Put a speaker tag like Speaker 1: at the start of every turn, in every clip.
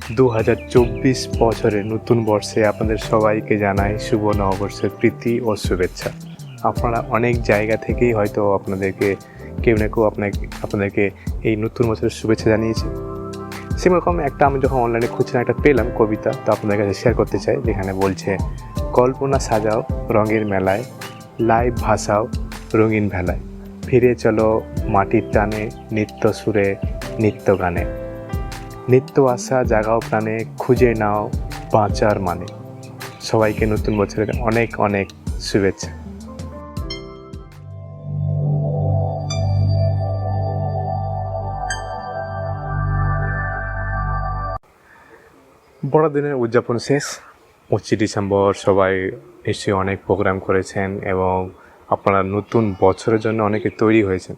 Speaker 1: 2024 বছরের নতুন বর্ষে আপনাদের সবাইকে জানাই শুভ নববর্ষের প্রীতি ও শুভেচ্ছা। আপনারা অনেক জায়গা থেকেই হয়তো কেউ না কেউ আপনাদেরকে এই নতুন বছরের শুভেচ্ছা জানিয়েছে। সেরকম একটা আমি যখন অনলাইনে খুঁজছিলাম একটা পেলাম কবিতা, তো আপনাদের কাছে শেয়ার করতে চাই, যেখানে বলছে, কল্পনা সাজাও রঙের মেলায়, লাইভ ভাসাও রঙিন ভেলায়, ফিরে চলো মাটির টানে, নিত্য সুরে নিত্য গানে, নিত্য আশা জাগাও প্রাণে, খুঁজে নাও বাঁচার মানে। সবাইকে নতুন বছরের অনেক অনেক শুভেচ্ছা। বড়দিনের উদযাপন শেষ, 25 ডিসেম্বর। সবাই নিশ্চয়ই অনেক প্রোগ্রাম করেছেন এবং আপনারা নতুন বছরের জন্য অনেকে তৈরি হয়েছেন।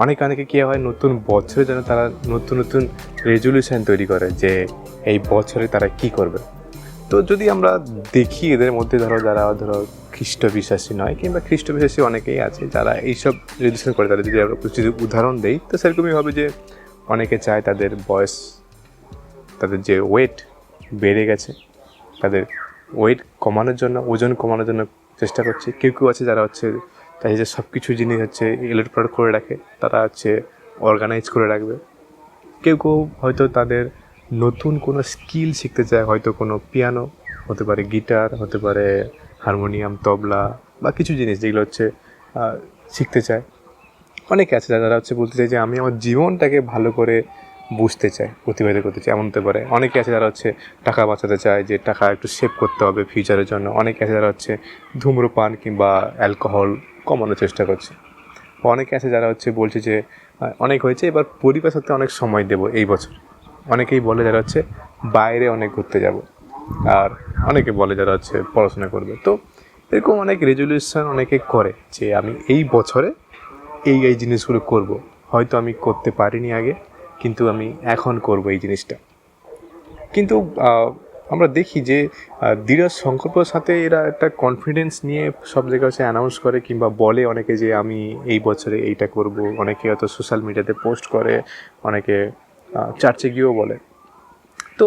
Speaker 1: অনেকে কী হয়, নতুন বছরের জন্য তারা নতুন নতুন রেজলিউশন তৈরি করে যে এই বছরে তারা কি করবে। তো যদি আমরা দেখি এদের মধ্যে যারা খ্রিস্ট বিশ্বাসী নয়, কিংবা খ্রিস্ট বিশ্বাসী অনেকেই আছে যারা এইসব রেজলিউশন করে, তাদের যদি আমরা যদি উদাহরণ দেই, তো সেরকমই হবে যে অনেকে চায় তাদের বয়স, তাদের যে ওয়েট বেড়ে গেছে, তাদের ওয়েট কমানোর জন্য, ওজন কমানোর জন্য চেষ্টা করছে। কেউ আছে যারা চাই যে সব কিছু জিনিস এলোটপালট করে রাখে, তারা অর্গানাইজ করে রাখবে। কেউ হয়তো তাদের নতুন কোনো স্কিল শিখতে চায়, হয়তো কোনো পিয়ানো হতে পারে, গিটার হতে পারে, হারমোনিয়াম, তবলা বা কিছু জিনিস যেগুলো শিখতে চায়। অনেকে আছে যারা বলতে চায় যে আমি আমার জীবনটাকে ভালো করে বুঝতে চাই, অতিবাহিত করতে চাই, এমন হতে পারে। অনেকে আছে যারা টাকা বাঁচাতে চায়, যে টাকা একটু সেভ করতে হবে ফিউচারের জন্য। অনেকে আছে যারা ধূম্রপান কিংবা অ্যালকোহল কমানোর চেষ্টা করছে। অনেকে আছে যারা বলছে যে অনেক হয়েছে, এবার পরিবারের সাথে অনেক সময় দেবো এই বছর। অনেকেই বলে যারা বাইরে অনেক ঘুরতে যাব, আর অনেকে বলে যারা পড়াশোনা করবে। তো এরকম অনেক রেজলিউশন অনেকে করে যে আমি এই বছরে এই জিনিসগুলো করব। হয়তো আমি করতে পারিনি আগে, কিন্তু আমি এখন করব এই জিনিসটা। কিন্তু আমরা দেখি যে দৃঢ় সংকল্পের সাথে এরা একটা কনফিডেন্স নিয়ে সব জায়গায় অ্যানাউন্স করে, কিংবা বলে অনেকে যে আমি এই বছরে এইটা করব। অনেকে হয়তো সোশ্যাল মিডিয়াতে পোস্ট করে, অনেকে চার্চে গিয়েও বলে। তো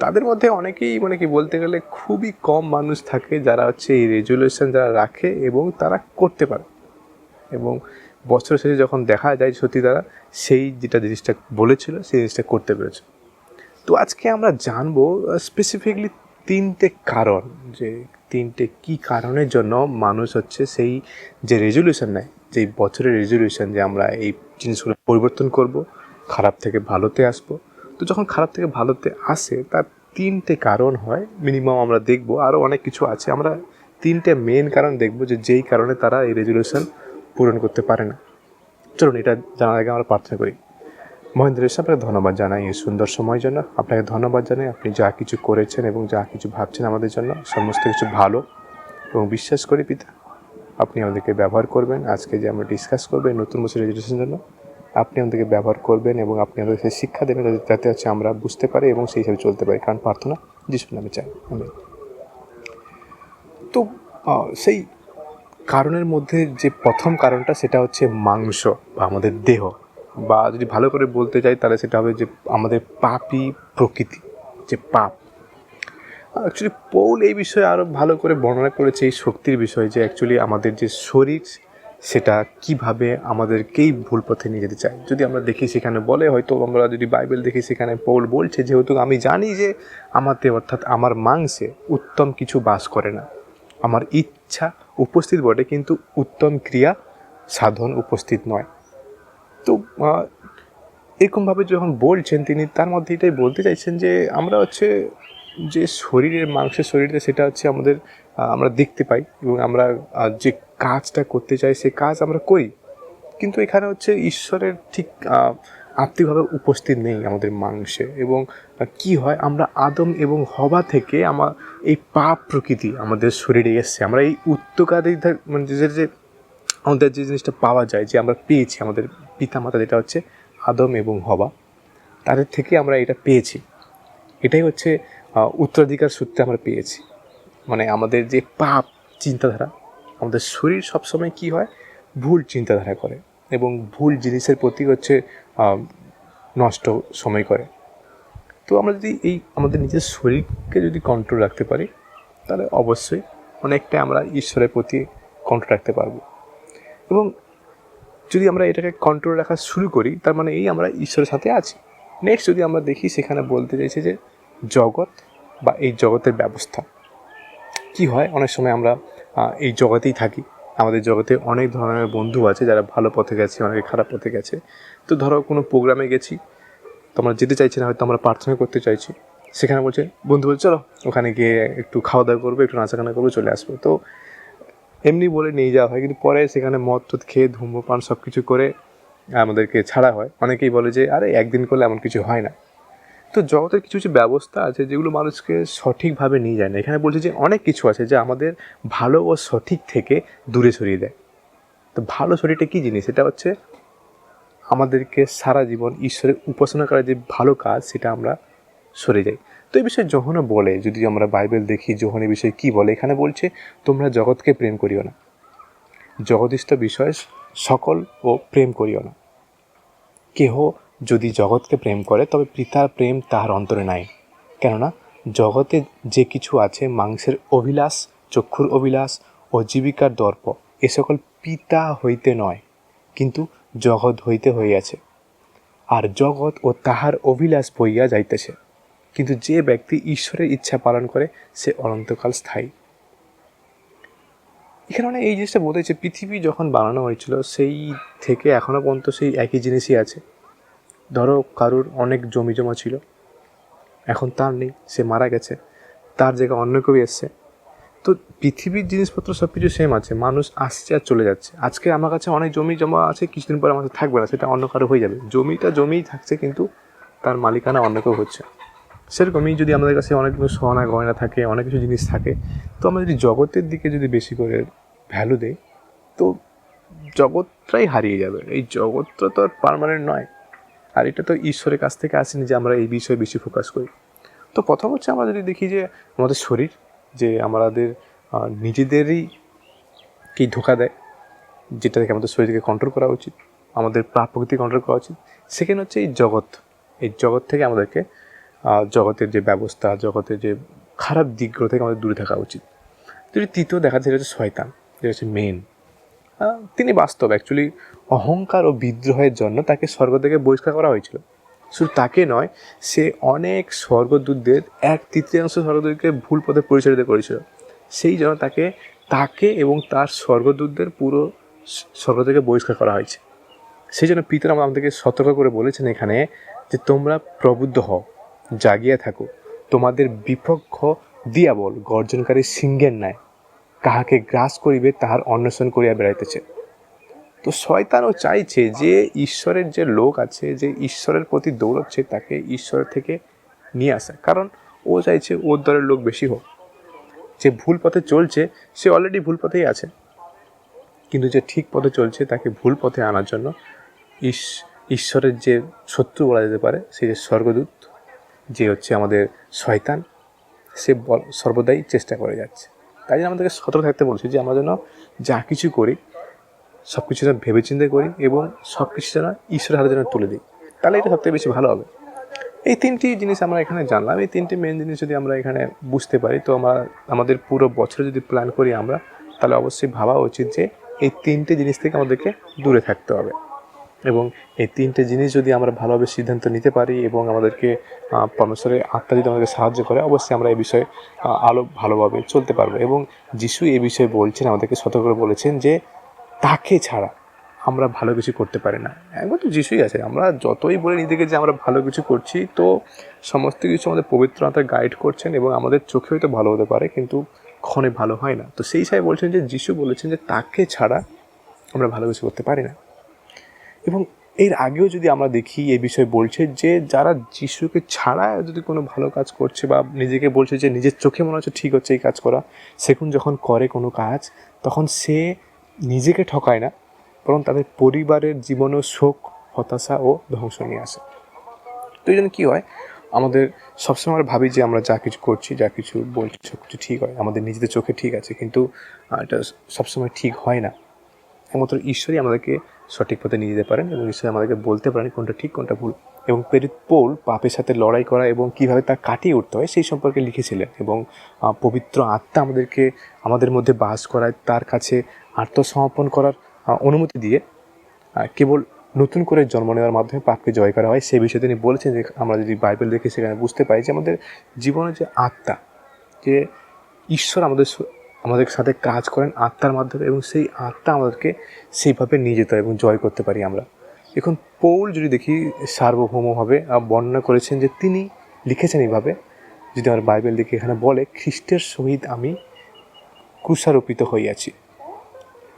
Speaker 1: তাদের মধ্যে অনেকেই কি বলতে গেলে খুবই কম মানুষ থাকে যারা এই রেজলিউশন যারা রাখে এবং তারা করতে পারে, এবং বছর শেষে যখন দেখা যায় সত্যি তারা যেটা জিনিসটা বলেছিল সেই জিনিসটা করতে পেরেছে। তো আজকে আমরা জানবো স্পেসিফিকলি 3টে কারণ, যে 3টে কী কারণের জন্য মানুষ সেই যে রেজলিউশন নেয়, যে বছরের রেজলিউশন যে আমরা এই জিনিসগুলো পরিবর্তন করব, খারাপ থেকে ভালোতে আসবো। তো যখন খারাপ থেকে ভালোতে আসে, তার 3টে কারণ হয় মিনিমাম। আমরা দেখব আরও অনেক কিছু আছে, আমরা 3টে মেন কারণ দেখব যে যেই কারণে তারা এই রেজলিউশন পূরণ করতে পারে না। চলুন এটা জানার আগে আমরা প্রার্থনা করি। মহেন্দ্র, আপনাকে ধন্যবাদ জানাই এই সুন্দর সময়ের জন্য। আপনাকে ধন্যবাদ জানাই, আপনি যা কিছু করেছেন এবং যা কিছু ভাবছেন আমাদের জন্য সমস্ত কিছু ভালো, এবং বিশ্বাস করি পিতা আপনি আমাদেরকে ব্যবহার করবেন। আজকে যে আমরা ডিসকাস করবো নতুন বছর রেজলিউশনের জন্য, আপনি আমাদেরকে ব্যবহার করবেন এবং আপনি আমাদের সেই শিক্ষা দেবেন যাতে আমরা বুঝতে পারি এবং সেই হিসাবে চলতে পারি। কারণ প্রার্থনা যিশুর নামে চাই, আমি। তো সেই কারণের মধ্যে যে প্রথম কারণটা, সেটা মাংস বা আমাদের দেহ, বা যদি ভালো করে বলতে চাই তাহলে সেটা হবে যে আমাদের পাপী প্রকৃতি, যে পাপ। অ্যাকচুয়ালি পৌল এই বিষয়ে আরও ভালো করে বর্ণনা করেছে, এই শক্তির বিষয়ে, যে অ্যাকচুয়ালি আমাদের যে শরীর সেটা কিভাবে আমাদেরকেই ভুল পথে নিয়ে যেতে চায়। যদি আমরা দেখি সেখানে বলে, হয়তো আমরা যদি বাইবেল দেখি সেখানে পৌল বলছে, যেহেতু আমি জানি যে আমাতে, অর্থাৎ আমার মাংসে উত্তম কিছু বাস করে না। আমার ইচ্ছা উপস্থিত বটে, কিন্তু উত্তম ক্রিয়া সাধন উপস্থিত নয়। তো এরকমভাবে যখন বলছেন তিনি, তার মধ্যে এটাই বলতে চাইছেন যে আমরা যে শরীরের মাংসের শরীরে, সেটা আমাদের আমরা দেখতে পাই, এবং আমরা যে কাজটা করতে চাই সেই কাজ আমরা করি, কিন্তু এখানে ঈশ্বরের ঠিক আত্মিকভাবে উপস্থিত নেই আমাদের মাংসে। এবং কি হয়, আমরা আদম এবং হওয়া থেকে এই পাপ প্রকৃতি আমাদের শরীরে এসছে। আমরা এই উত্তরাধিকার, মানে যে আমাদের যে জিনিসটা পাওয়া যায়, যে আমরা পেয়েছি, আমাদের পিতামাতা যেটা আদম এবং হওয়া, তাদের থেকে আমরা এটা পেয়েছি। এটাই উত্তরাধিকার সূত্রে আমরা পেয়েছি। মানে আমাদের যে পাপ চিন্তাধারা, আমাদের শরীর সবসময় কি হয়, ভুল চিন্তাধারা করে এবং ভুল জিনিসের প্রতি নষ্ট সময় করে। তো আমরা যদি এই আমাদের নিজের শরীরকে যদি কন্ট্রোল রাখতে পারি, তাহলে অবশ্যই অনেকটা আমরা ঈশ্বরের প্রতি কন্ট্রোল রাখতে পারবো। এবং যদি আমরা এটাকে কন্ট্রোল রাখা শুরু করি, তার মানে এই আমরা ঈশ্বরের সাথে আছি। নেক্সট যদি আমরা দেখি, সেখানে বলতে চাইছে যে জগৎ বা এই জগতের ব্যবস্থা কি হয়। অনেক সময় আমরা এই জগতেই থাকি, আমাদের জগতে অনেক ধরনের বন্ধু আছে যারা ভালো পথে গেছে, অনেকে খারাপ পথে গেছে। তো ধরো কোনো প্রোগ্রামে গেছি, তো আমরা যেতে চাইছি না, হয়তো আমরা প্রার্থনা করতে চাইছি, সেখানে বলছে বন্ধু বলছে চলো ওখানে গিয়ে একটু খাওয়া দাওয়া করবো, একটু নাচাগানা করবো, চলে আসবো। তো এমনি বলে নিয়ে যাওয়া হয়, কিন্তু পরে সেখানে মদ টদ খেয়ে ধূম্রপান সব কিছু করে আমাদেরকে ছাড়া হয়। অনেকেই বলে যে আরে একদিন করলে এমন কিছু হয় না। তো জগতের কিছু কিছু ব্যবস্থা আছে যেগুলো মানুষকে সঠিকভাবে নিয়ে যায় না। এখানে বলছে যে অনেক কিছু আছে যা আমাদের ভালো ও সঠিক থেকে দূরে সরিয়ে দেয়। তো ভালো সঠিকটা কী জিনিস? এটা হচ্ছে আমাদেরকে সারা জীবন ঈশ্বরের উপাসনা করার যে ভালো কাজ, সেটা আমরা সরে যাই। তো এই বিষয়ে যোহনও বলে, যদি আমরা বাইবেল দেখি যোহন এই বিষয়ে কী বলে, এখানে বলছে তোমরা জগৎকে প্রেম করিও না, জগদিষ্ঠ বিষয় সকল ও প্রেম করিও না। কেহ যদি জগৎকে প্রেম করে, তবে পিতার প্রেম তাহার অন্তরে নাই। কেননা জগতে যে কিছু আছে, মাংসের অভিলাষ, চক্ষুর অভিলাষ ও জীবিকার দর্প, এ সকল পিতা হইতে নয়, কিন্তু জগৎ হইতে হইয়াছে। আর জগৎ ও তাহার অভিলাষ বইয়া যাইতেছে, কিন্তু যে ব্যক্তি ঈশ্বরের ইচ্ছা পালন করে, সে অনন্তকাল স্থায়ী। এখানে মানে এই জিনিসটা বলতে চাই, পৃথিবী যখন বানানো হয়েছিল সেই থেকে এখনও পর্যন্ত সেই একই জিনিসই আছে। ধরো কারুর অনেক জমি জমা ছিল, এখন তার নেই, সে মারা গেছে, তার জায়গায় অন্য কেউ এসছে। তো পৃথিবীর জিনিসপত্র সব কিছু সেম আছে, মানুষ আসছে আর চলে যাচ্ছে। আজকে আমার কাছে অনেক জমি জমা আছে, কিছুদিন পর আমার কাছে থাকবে না, সেটা অন্য কারো হয়ে যাবে। জমিটা জমিই থাকছে, কিন্তু তার মালিকানা অন্য কেউ হচ্ছে। সেরকমই যদি আমাদের কাছে অনেক কিছু সোনা গয়না থাকে, অনেক কিছু জিনিস থাকে, তো আমরা যদি জগতের দিকে যদি বেশি করে ভ্যালু দেই, তো জগৎটাই হারিয়ে যাবে। এই জগৎটা তো আর পার্মানেন্ট নয়, আর এটা তো ঈশ্বরের কাছ থেকে আসেনি যে আমরা এই বিষয়ে বেশি ফোকাস করি। তো প্রথম হচ্ছে আমরা যদি দেখি যে আমাদের শরীর, যে আমাদের নিজেদেরই কি ধোঁকা দেয়, যেটা থেকে আমাদের শরীরকে কন্ট্রোল করা উচিত, আমাদের প্রাণ প্রকৃতি কন্ট্রোল করা উচিত। সেখানে হচ্ছে এই জগৎ, এই জগৎ থেকে আমাদেরকে জগতের যে ব্যবস্থা, জগতের যে খারাপ দিকগুলো থেকে আমাদের দূরে থাকা উচিত। যদি তৃতীয় দেখা যায়, হচ্ছে শয়তান, যেটা হচ্ছে মেন। তিনি বাস্তব, অ্যাকচুয়ালি অহংকার ও বিদ্রোহের জন্য তাকে স্বর্গ থেকে বহিষ্কার করা হয়েছিল। শুধু তাকে নয়, সে অনেক স্বর্গদূতদের 1/3 স্বর্গদূতকে ভুল পথে পরিচালিত করেছিল। সেই জন্য তাকে এবং তার স্বর্গদূতদের পুরো স্বর্গ থেকে বহিষ্কার করা হয়েছে। সেই জন্য পিতা আমাদেরকে সতর্ক করে বলেছেন এখানে যে তোমরা প্রবুদ্ধ হও, জাগিয়া থাকো, তোমাদের বিপক্ষ দিয়াবল গর্জনকারী সিংহের ন্যায় কাহাকে গ্রাস করিবে তাহার অন্বেষণ করিয়া বেড়াইতেছে। তো শয়তানও চাইছে যে ঈশ্বরের যে লোক আছে, যে ঈশ্বরের প্রতি দৌড়চ্ছে, তাকে ঈশ্বরের থেকে নিয়ে আসা। কারণ ও চাইছে ওর দলের লোক বেশি হোক। যে ভুল পথে চলছে সে অলরেডি ভুল পথেই আছে, কিন্তু যে ঠিক পথে চলছে তাকে ভুল পথে আনার জন্য ঈশ্বরের যে শত্রু বলা যেতে পারে, সেই যে স্বর্গদূত, যে হচ্ছে আমাদের শয়তান, সে সর্বদাই চেষ্টা করে যাচ্ছে। তাই জন্য আমাদেরকে সতর্ক থাকতে বলছি যে আমরা যেন যা কিছু করি সব কিছু যেন ভেবেচিন্তে করি, এবং সব কিছু যেন ঈশ্বরের হাতে যেন তুলে দিই, তাহলে এটা সবথেকে বেশি ভালো হবে। এই 3টি জিনিস আমরা এখানে জানলাম। এই 3টি মেন জিনিস যদি আমরা এখানে বুঝতে পারি, তো আমরা আমাদের পুরো বছরে যদি প্ল্যান করি আমরা, তাহলে অবশ্যই ভাবা উচিত যে এই 3টে জিনিস থেকে আমাদেরকে দূরে থাকতে হবে। এবং এই 3টে জিনিস যদি আমরা ভালোভাবে সিদ্ধান্ত নিতে পারি এবং আমাদেরকে পরমেশ্বরের আত্মা যদি আমাদেরকে সাহায্য করে, অবশ্যই আমরা এই বিষয়ে ভালোভাবে চলতে পারবো। এবং যিশু এই বিষয়ে বলছেন, আমাদেরকে সতর্ক করে বলেছেন যে তাকে ছাড়া আমরা ভালো কিছু করতে পারি না। একবার তো যিশুই আছে। আমরা যতই বলে নিজেকে যে আমরা ভালো কিছু করছি, তো সমস্ত কিছু আমাদের পবিত্র আত্মা গাইড করছেন, এবং আমাদের চোখে হয়তো ভালো হতে পারে, কিন্তু ক্ষণে ভালো হয় না। তো সেই হিসাবে বলছেন যে যিশু বলেছেন যে তাকে ছাড়া আমরা ভালো কিছু করতে পারি না। এবং এর আগেও যদি আমরা দেখি, এই বিষয়ে বলছে যে যারা যিশুকে ছাড়া যদি কোনো ভালো কাজ করছে, বা নিজেকে বলছে যে নিজের চোখে মনে হচ্ছে ঠিক হচ্ছে এই কাজ করা, সেখানে যখন করে কোনো কাজ, তখন সে নিজেকে ঠকায় না, বরং তাদের পরিবারের জীবনেও শোক, হতাশা ও ধ্বংস নিয়ে আসে। তো এই জন্য কী হয়, আমাদের সবসময় আমরা ভাবি যে আমরা যা কিছু করছি, যা কিছু বলছি, সব কিছু ঠিক হয়, আমাদের নিজেদের চোখে ঠিক আছে, কিন্তু এটা সবসময় ঠিক হয় না। একমাত্র ঈশ্বরই আমাদেরকে সঠিক পথে নিয়ে যেতে পারেন এবং ঈশ্বর আমাদেরকে বলতে পারেন কোনটা ঠিক কোনটা ভুল। এবং প্রেরিত পৌল পাপের সাথে লড়াই করা এবং কীভাবে তা কাটিয়ে উঠতে হয় সেই সম্পর্কে লিখেছিলেন। এবং পবিত্র আত্মা আমাদের মধ্যে বাস করায়, তার কাছে আত্মসমর্পণ করার অনুমতি দিয়ে কেবল নতুন করে জন্ম নেওয়ার মাধ্যমে পাপকে জয় করা হয়। সেই বিষয়ে তিনি বলেছেন যে আমরা যদি বাইবেল দেখি সেখানে বুঝতে পাই যে আমাদের জীবনে যে আত্মা, যে ঈশ্বর আমাদের সাথে কাজ করেন আত্মার মাধ্যমে, এবং সেই আত্মা আমাদেরকে সেইভাবে নিয়ে যেতে হয় এবং জয় করতে পারি আমরা। এখন পৌল যদি দেখি সার্বভৌমভাবে বর্ণনা করেছেন যে তিনি লিখেছেন এইভাবে, যদি আমরা বাইবেল দেখি এখানে বলে, খ্রিস্টের সহিত আমি ক্রুশারোপিত হইয়াছি,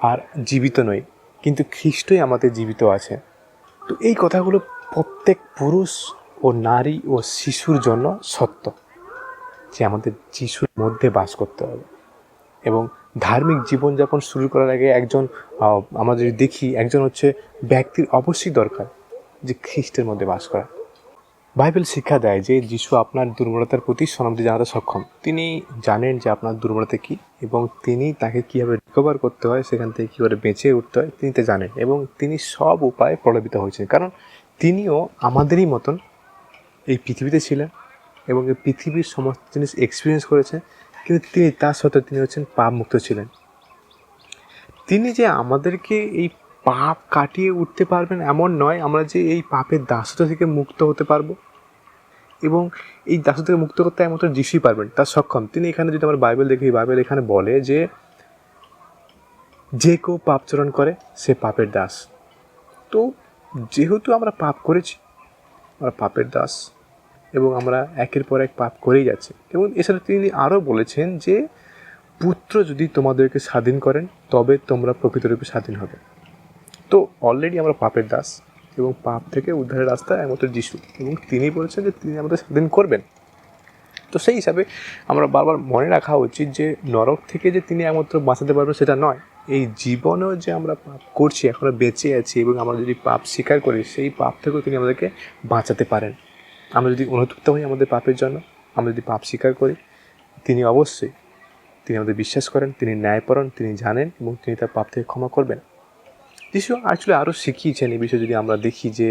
Speaker 1: আর জীবিত নই, কিন্তু খ্রিস্টই আমাদের জীবিত আছে। তো এই কথাগুলো প্রত্যেক পুরুষ ও নারী ও শিশুর জন্য সত্য, যে আমাদের যিশুর মধ্যে বাস করতে হবে। এবং ধার্মিক জীবনযাপন শুরু করার আগে আমরা যদি দেখি একজন ব্যক্তির অবশ্যই দরকার যে খ্রিস্টের মধ্যে বাস করা। বাইবেল শিক্ষা দেয় যে যিশু আপনার দুর্বলতার প্রতি সহানুভূতি জানাতে সক্ষম। তিনি জানেন যে আপনার দুর্বলতা কী এবং তিনি তাকে কীভাবে রিকভার করতে হয়, সেখান থেকে কীভাবে বেঁচে উঠতে হয় তিনি তা জানেন। এবং তিনি সব উপায়ে প্রলোভিত হয়েছেন, কারণ তিনিও আমাদেরই মতন এই পৃথিবীতে ছিলেন এবং এই পৃথিবীর সমস্ত জিনিস এক্সপিরিয়েন্স করেছেন, কিন্তু তিনি তার সত্ত্বেও তিনি পাপ মুক্ত ছিলেন। তিনি যে আমাদেরকে এই পাপ কাটিয়ে উঠতে পারবেন এমন নয়, আমরা যে এই পাপের দাসত্ব থেকে মুক্ত হতে পারবো এবং এই দাসত্ব থেকে মুক্ত করতে একমাত্র যিশুই পারবেন, তার সক্ষম তিনি। এখানে যদি আমরা বাইবেল দেখি, বাইবেল এখানে বলে যে যে কেউ পাপচরণ করে সে পাপের দাস। তো যেহেতু আমরা পাপ করেছি, আমরা পাপের দাস এবং আমরা একের পর এক পাপ করেই যাচ্ছি। এবং এছাড়া তিনি আরও বলেছেন যে পুত্র যদি তোমাদেরকে স্বাধীন করেন তবে তোমরা প্রকৃতরূপে স্বাধীন হবে। তো অলরেডি আমরা পাপের দাস এবং পাপ থেকে উদ্ধারের রাস্তা একমাত্র যিশু, এবং তিনি বলেছেন যে তিনি আমাদের স্বাধীন করবেন। তো সেই হিসাবে আমরা বারবার মনে রাখা উচিত যে নরক থেকে যে তিনি একমাত্র বাঁচাতে পারবেন সেটা নয়, এই জীবনেও যে আমরা পাপ করছি, এখনও বেঁচে আছি এবং আমরা যদি পাপ স্বীকার করি, সেই পাপ থেকেও তিনি আমাদেরকে বাঁচাতে পারেন। আমরা যদি অনুতপ্ত হই আমাদের পাপের জন্য, আমরা যদি পাপ স্বীকার করি, তিনি অবশ্যই আমাদের বিশ্বাস করেন, তিনি ন্যায়পরায়ণ, তিনি জানেন এবং তিনি তার পাপ থেকে ক্ষমা করবেন। যিশু অ্যাকচুয়ালি আরও শিখিয়েছেন এই বিষয়ে। যদি আমরা দেখি যে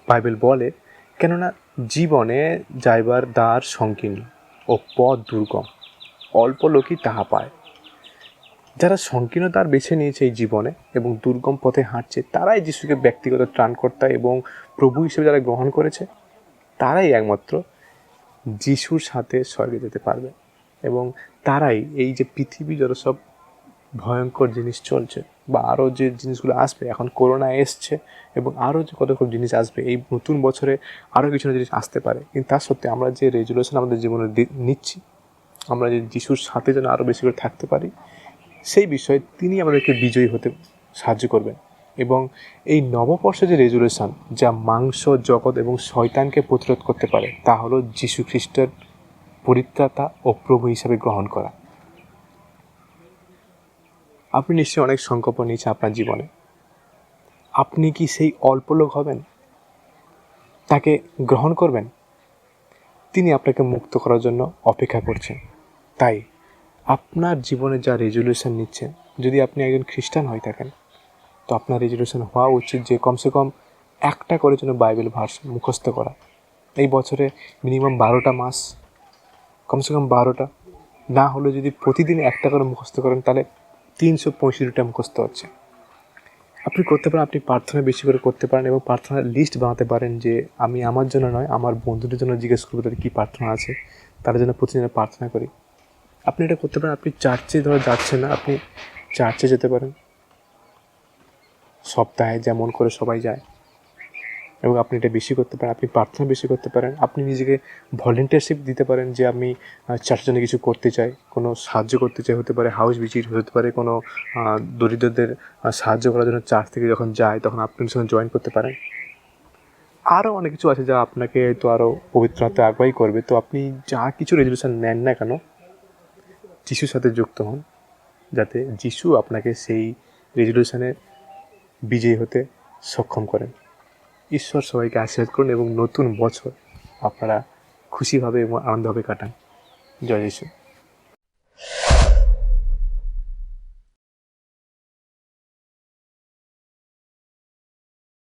Speaker 1: বাইবেল বলে, কেননা জীবনে যাইবার দ্বার সংকীর্ণ ও পথ দুর্গম, অল্প লোকই তাহা পায়। যারা সংকীর্ণ দ্বার বেছে নিয়েছে এই জীবনে এবং দুর্গম পথে হাঁটছে, তারাই যিশুকে ব্যক্তিগত ত্রাণকর্তা এবং প্রভু হিসেবে যারা গ্রহণ করেছে, তারাই একমাত্র যিশুর সাথে স্বর্গে যেতে পারবে। এবং তারাই এই যে পৃথিবী যত সব ভয়ঙ্কর জিনিস চলছে বা আরও যে জিনিসগুলো আসবে, এখন করোনা এসছে এবং আরও যে কত রকম জিনিস আসবে, এই নতুন বছরে আরও কিছু জিনিস আসতে পারে, কিন্তু তার সত্ত্বে আমরা যে রেজুলেশন আমাদের জীবনে নিচ্ছি, আমরা যে যিশুর সাথে যেন আরও বেশি করে থাকতে পারি, সেই বিষয়ে তিনি আমাদেরকে বিজয়ী হতে সাহায্য করবেন। এবং এই নববর্ষের যে রেজুলেশন, যা মাংস, জগৎ এবং শয়তানকে প্রতিরোধ করতে পারে, তা হলো যিশু খ্রিস্টের পরিত্রাতা ও প্রভু হিসাবে গ্রহণ করা। আপনি নিশ্চয়ই অনেক সংকল্প নিয়েছেন আপনার জীবনে। আপনি কি সেই অল্প লোক হবেন? তাকে গ্রহণ করবেন? তিনি আপনাকে মুক্ত করার জন্য অপেক্ষা করছেন। তাই আপনার জীবনে যা রেজুলেশন নিচ্ছেন, যদি আপনি একজন খ্রিস্টান হয়ে থাকেন, তো আপনার রেজুলেশন হওয়া উচিত যে কমসে কম একটা করে যেন বাইবেল ভার্স মুখস্থ করা। এই বছরে মিনিমাম 12টা মাস, কমসে কম 12টা, না হলে যদি প্রতিদিন একটা করে মুখস্থ করেন তাহলে 365টা মুখস্থ হচ্ছে। আপনি করতে পারেন, আপনি প্রার্থনা বেশি করে করতে পারেন এবং প্রার্থনার লিস্ট বানাতে পারেন যে আমি আমার জন্য নয়, আমার বন্ধুদের জন্য জিজ্ঞেস করবো তাদের কী প্রার্থনা আছে, তাদের জন্য প্রতিদিন প্রার্থনা করি। আপনি এটা করতে পারেন। আপনি চার্চে যাচ্ছেন না, আপনি চার্চে যেতে পারেন সপ্তাহে যেমন করে সবাই যায়, এবং আপনি এটা বেশি করতে পারেন। আপনি প্রার্থনা বেশি করতে পারেন। আপনি নিজেকে ভলেন্টিয়ারশিপ দিতে পারেন যে আমি চার্চের জন্য কিছু করতে চাই, কোনো সাহায্য করতে চাই, হতে পারে হাউস ভিজিট, হতে পারে কোনো দরিদ্রদের সাহায্য করার জন্য চার্চ থেকে যখন যায় তখন আপনি সঙ্গে জয়েন করতে পারেন। আরও অনেক কিছু আছে যা আপনাকে তো আরও পবিত্রতা আগুয়াই করবে। তো আপনি যা কিছু রেজুলেশন নেন না কেন, যিশুর সাথে যুক্ত হন, যাতে যিশু আপনাকে সেই রেজুলেশনে বিজয়ী হতে সক্ষম করেন। ঈশ্বর সবাইকে আশীর্বাদ করুন এবং নতুন বছর আপনারা খুশিভাবে এবং আনন্দভাবে কাটান। জয় যিশু।